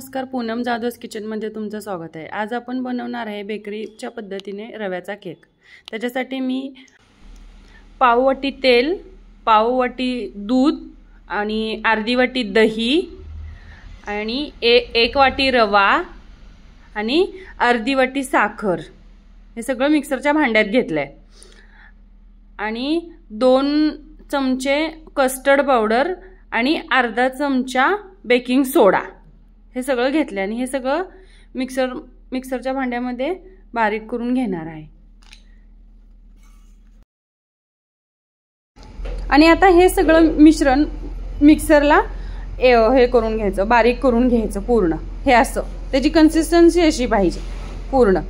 नमस्कार, पूनम जाधव किचनमध्ये तुमचं स्वागत आहे। आज आपण बनवणार आहे बेकरीच्या पद्धतीने रव्याचा केक। त्याच्यासाठी मी पाव वाटी तेल, पाव वाटी दूध आणि अर्धी वाटी दही आणि एक वाटी रवा आणि अर्धी वाटी साखर हे सगळं मिक्सरच्या भांड्यात घेतलंय आणि 2 चमचे कस्टर्ड पावडर आणि अर्धा चमचा बेकिंग सोडा हे सगळं घेतलं आणि हे सगळं मिक्सरच्या भांड्यामध्ये बारीक करून घेणार आहे। आणि आता हे सगळं मिश्रण मिक्सरला हे करून घ्यायचं, बारीक करून घ्यायचं पूर्ण। हे असं त्याची कन्सिस्टन्सी अशी पाहिजे पूर्ण।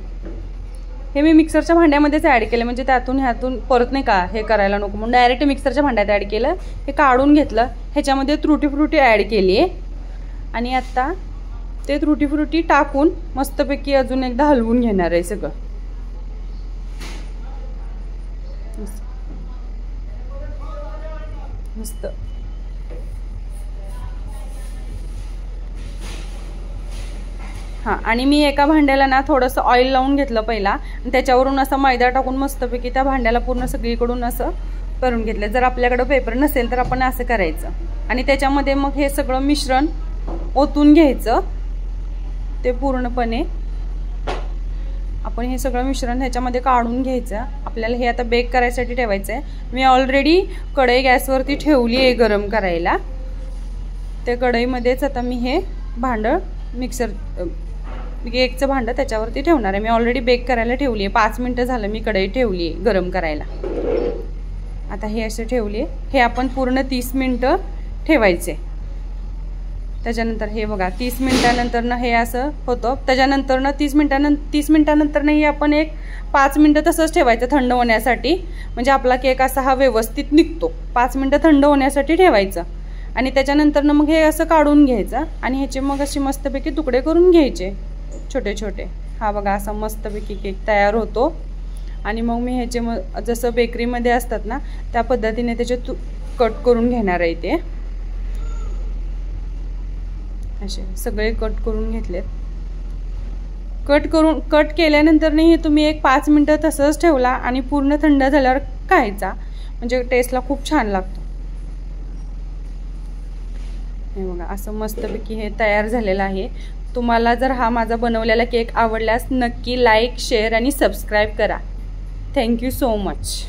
हे मी मिक्सरच्या भांड्यामध्येच ॲड केलं, म्हणजे ह्यातून परत नाही का हे करायला नको म्हणून डायरेक्ट मिक्सरच्या भांड्यात ॲड केलं। हे काढून घेतलं, ह्याच्यामध्ये तुटी फ्रुटी ॲड केली आणि आता ते तुटी फ्रुटी टाकून मस्तपैकी अजून एकदा हलवून घेणार आहे सगळं। मस्त हां। आणि मी एका भांड्याला ना थोडंसं ऑइल लावून घेतलं पहिला आणि त्याच्यावरून असं मैदा टाकून मस्तपैकी त्या भांड्याला पूर्ण सगळीकडून असं करून घेतलं। जर आपल्याकडे पेपर नसेल तर आपण असं करायचं आणि त्याच्यामध्ये मग हे सगळं मिश्रण ओतून घ्यायचं। ते पूर्णपणे आपण हे सगळं मिश्रण ह्याच्यामध्ये काढून घ्यायचं। आपल्याला हे आता बेक करायसाठी ठेवायचं आहे। मी ऑलरेडी कढई गॅसवरती ठेवली आहे गरम करायला। त्या कढईमध्येच आता मी हे भांडं केकचं भांडं त्याच्यावरती ठेवणार आहे। मी ऑलरेडी बेक करायला ठेवली आहे, 5 मिनिटं झालं मी कढई ठेवली आहे गरम करायला। आता हे असे ठेवले, हे आपण पूर्ण 30 मिनिटं ठेवायचे। त्याच्यानंतर हे बघा 30 मिनिटानंतर ना हे असं होतं। त्याच्यानंतर ना 30 मिनिटानंतर नाही आपण एक 5 मिनिटं तसंच ठेवायचं थंड होण्यासाठी, म्हणजे आपला केक असा हा व्यवस्थित निघतो। 5 मिनिटं थंड होण्यासाठी ठेवायचं आणि त्याच्यानंतर ना मग हे असं काढून घ्यायचं आणि ह्याचे मग असे मस्तपैकी तुकडे करून घ्यायचे छोटे छोटे। हा बघा असा मस्तपैकी केक तयार होतो आणि मग मी ह्याचे जसं बेकरीमध्ये असतात ना त्या पद्धतीने त्याचे कट करून घेणार आहे। ते असे सगळे कट करून घेतलेत। कट केल्यानंतर नाही हे तुम्ही एक 5 मिनिटं तसंच ठेवला आणि पूर्ण थंड झाल्यावर खायचा, म्हणजे टेस्टला खूप छान लागतो। हे बघा असं मस्तपैकी हे तयार झालेलं आहे। तुम्हाला जर हा माझा बनवलेला केक आवडल्यास नक्की लाईक, शेअर आणि सबस्क्राईब करा। Thank you so much.